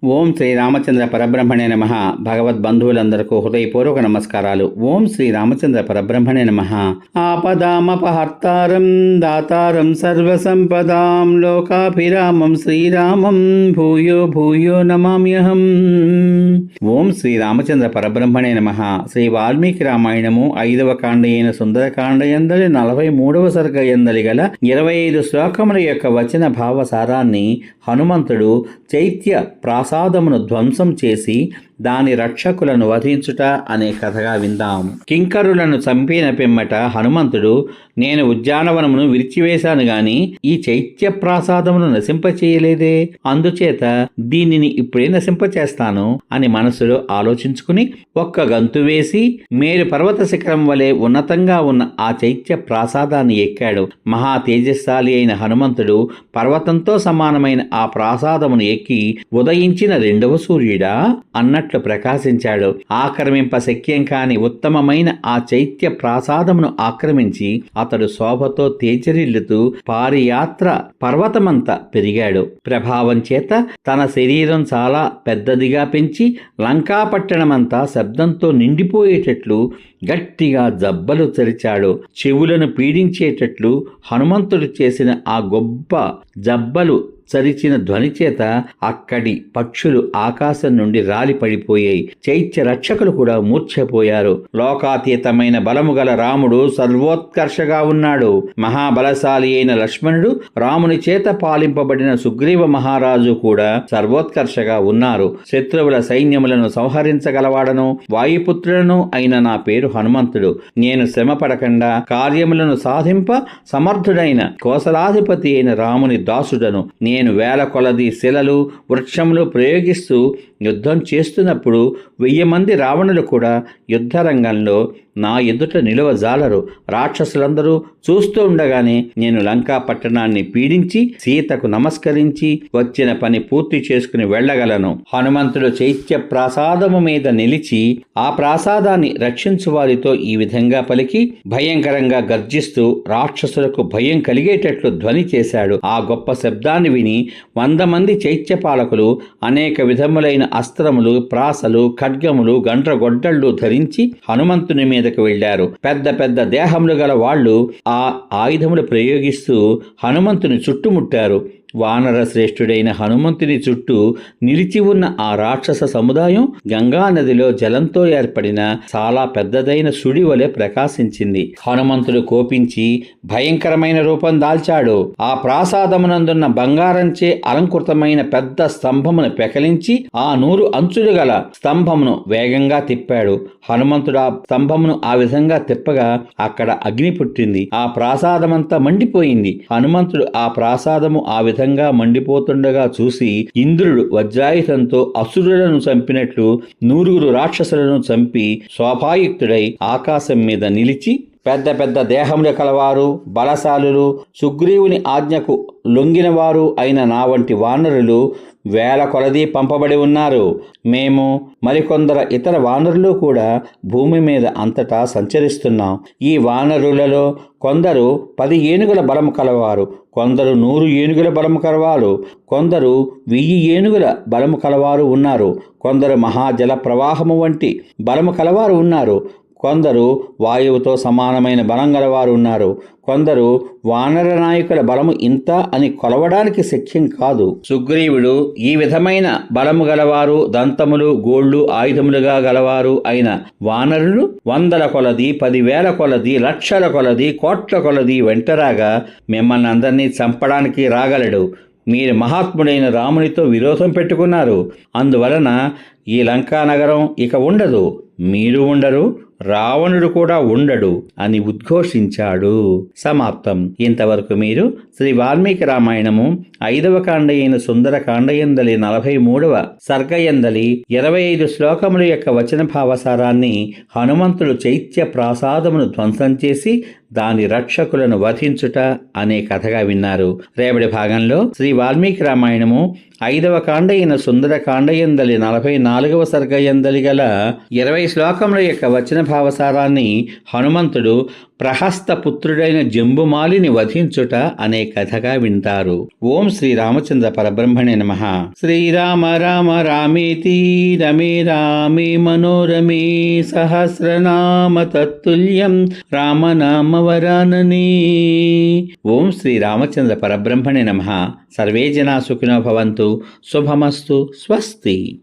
ఓం శ్రీ రామచంద్ర పరబ్రహ్మణే నమః. భగవద్బంధువులందరికీ హృదయపూర్వక నమస్కారాలు. ఓం శ్రీ రామచంద్ర పరబ్రహ్మణే నమః. ఆపదామపహర్తారం దాతారం సర్వసంపదాం లోకాభిరామం శ్రీరామం భూయో భూయో నమామ్యహం. ఓం శ్రీ రామచంద్ర పరబ్రహ్మణే నమః. శ్రీ వాల్మీకి రామాయణము 5వ కాండ అయిన సుందరకాండ యందలి 43వ సర్గ యందలి గల 25 శ్లోకముల యొక్క వచన భావసారాన్ని హనుమంతుడు చైత్య ప్రాసాదమును ధ్వంసం చేసి దాని రక్షకులను వధించుట అనే కథగా విందాం. కింకరులను చంపిన పిమ్మట హనుమంతుడు, నేను ఉద్యానవనమును విరిచివేశాను గాని ఈ చైత్య ప్రాసాదమును నశింపచేయలేదే, అందుచేత దీనిని ఇప్పుడే నశింపచేస్తాను అని మనసులో ఆలోచించుకుని ఒక్క గంతు వేసి మేరు పర్వత శిఖరం వలె ఉన్నతంగా ఉన్న ఆ చైత్య ప్రాసాదాన్ని ఎక్కాడు. మహా తేజస్శాలి అయిన హనుమంతుడు పర్వతంతో సమానమైన ఆ ప్రాసాదమును ఎక్కి ఉదయించిన రెండవ సూర్యుడా అన్నట్లు ప్రకాశించాడు. ఆక్రమింప శక్యం కాని ఉత్తమమైన ఆ చైత్య ప్రాసాదమును ఆక్రమించి అతడు శోభతో తేజరిల్లుతూ పారియాత్ర పర్వతమంతా పెరిగాడు. ప్రభావం చేత తన శరీరం చాలా పెద్దదిగా పెంచి లంకాపట్టణమంతా శబ్దంతో నిండిపోయేటట్లు గట్టిగా జబ్బలు చరిచాడు. చెవులను పీడించేటట్లు హనుమంతుడు చేసిన ఆ గొప్ప జబ్బలు చరిచిన ధ్వని చేత అక్కడి పక్షులు ఆకాశం నుండి రాలి పడిపోయాయి. చైత్య రక్షకులు కూడా మూర్ఛపోయారు. లోకాతీతమైన బలము గల రాముడు సర్వోత్కర్షగా ఉన్నాడు. మహాబలశాలి అయిన లక్ష్మణుడు, రాముని చేత పాలింపబడిన సుగ్రీవ మహారాజు కూడా సర్వోత్కర్షగా ఉన్నారు. శత్రువుల సైన్యములను సంహరించగలవాడను వాయుపుత్రులను అయిన నా పేరు హనుమంతుడు. నేను శ్రమ పడకుండా కార్యములను సాధింప సమర్థుడైన కోసలాధిపతి అయిన రాముని దాసుడను. నేను వేల కొలది శిలలు వృక్షములు ప్రయోగిస్తూ యుద్ధం చేస్తున్నప్పుడు 1000 మంది రావణులు కూడా యుద్ధరంగంలో నా ఎదుట నిలువజాలరు. రాక్షసులందరూ చూస్తూ ఉండగానే నేను లంకా పట్టణాన్ని పీడించి సీతకు నమస్కరించి వచ్చిన పని పూర్తి చేసుకుని వెళ్ళగలను. హనుమంతుడు చైత్య ప్రాసాదము మీద నిలిచి ఆ ప్రాసాదాన్ని రక్షించు వారితో ఈ విధంగా పలికి భయంకరంగా గర్జిస్తూ రాక్షసులకు భయం కలిగేటట్లు ధ్వని చేశాడు. ఆ గొప్ప శబ్దాన్ని విని 100 మంది చైత్య పాలకులు అనేక విధములైన అస్త్రములు, ప్రాసలు, ఖడ్గములు, గండ్రగొడ్డళ్లు ధరించి హనుమంతుని మీదకు వెళ్లారు. పెద్ద పెద్ద దేహములు గల వాళ్ళు ఆ ఆయుధములు ప్రయోగిస్తూ హనుమంతుని చుట్టుముట్టారు. వానర శ్రేష్ఠుడైన హనుమంతుని చుట్టూ నిలిచి ఉన్న ఆ రాక్షస సముదాయం గంగా నదిలో జలంతో ఏర్పడిన చాలా పెద్దదైన సుడి వలె ప్రకాశించింది. హనుమంతుడు కోపించి భయంకరమైన రూపం దాల్చాడు. ఆ ప్రాసాదమునందున్న బంగారంచే అలంకృతమైన పెద్ద స్తంభమును పెకలించి ఆ 100 అంచులు గల స్తంభమును వేగంగా తిప్పాడు. హనుమంతుడు ఆ స్తంభమును ఆ విధంగా తిప్పగా అక్కడ అగ్ని పుట్టింది. ఆ ప్రాసాదమంతా మండిపోయింది. హనుమంతుడు ఆ ప్రాసాదము ఆ విధంగా మండిపోతుండగా చూసి ఇంద్రుడు వజ్రాయుధంతో అసురులను చంపినట్లు 100 రాక్షసులను చంపి శోభాయుక్తుడై ఆకాశం మీద నిలిచి పెద్ద పెద్ద దేహములు కలవారు, బలశాలులు, సుగ్రీవుని ఆజ్ఞకు లొంగినవారు అయిన నా వంటి వానరులు వేల కొలది పంపబడి ఉన్నారు. మేము మరికొందరు ఇతర వానరులు కూడా భూమి మీద అంతటా సంచరిస్తున్నాం. ఈ వానరులలో కొందరు 10 ఏనుగుల బలము కలవారు, కొందరు 100 ఏనుగుల బలము కలవారు, కొందరు 1000 ఏనుగుల బలము కలవారు ఉన్నారు, కొందరు మహాజల ప్రవాహము వంటి బలము కలవారు ఉన్నారు, కొందరు వాయువుతో సమానమైన బలం గలవారు ఉన్నారు, కొందరు వానర నాయకుల బలము ఇంత అని కొలవడానికి శక్యం కాదు. సుగ్రీవుడు ఈ విధమైన బలము గలవారు, దంతములు, గోళ్లు, ఆయుధములుగా గలవారు అయిన వానరులు 100ల కొలది, 10,000 కొలది, లక్షల కొలది, కోట్ల కొలది వెంటరాగా మిమ్మల్ని అందరినీ చంపడానికి రాగలడు. మీరు మహాత్ముడైన రామునితో విరోధం పెట్టుకున్నారు. అందువలన ఈ లంకా నగరం ఇక ఉండదు. మీరు ఉండరు, రావణుడు కూడా ఉండడు అని ఉద్ఘోషించాడు. సమాప్తం. ఇంతవరకు మీరు శ్రీ వాల్మీకి రామాయణము 5వ కాండ అయిన సుందరకాండ యందలి 43వ సర్గ యందలి 25 శ్లోకముల యొక్క వచన భావసారాన్ని హనుమంతుడు చైత్య ప్రాసాదమును ధ్వంసం చేసి దాని రక్షకులను వధించుట అనే కథగా విన్నారు. రేపటి భాగంలో శ్రీ వాల్మీకి రామాయణము 5వ కాండ అయిన సుందరకాండ యందలి 44వ సర్గ యందలి గల 20 శ్లోకముల యొక్క వచన భావసారాన్ని హనుమంతుడు ప్రహస్త పుత్రుడైన జంబుమాలిని వధించుట అనే కథగా వింటారు. ఓం శ్రీ రామచంద్ర పరబ్రహ్మణే నమః. శ్రీరామ రామ రామేతి రమే రామే మనోరమే సహస్రనామ తత్తుల్యం రామనామ వరాననే. ఓం శ్రీ రామచంద్ర పరబ్రహ్మణే నమః. సర్వే జనా సుఖినో భవంతు. శుభమస్తు. స్వస్తి.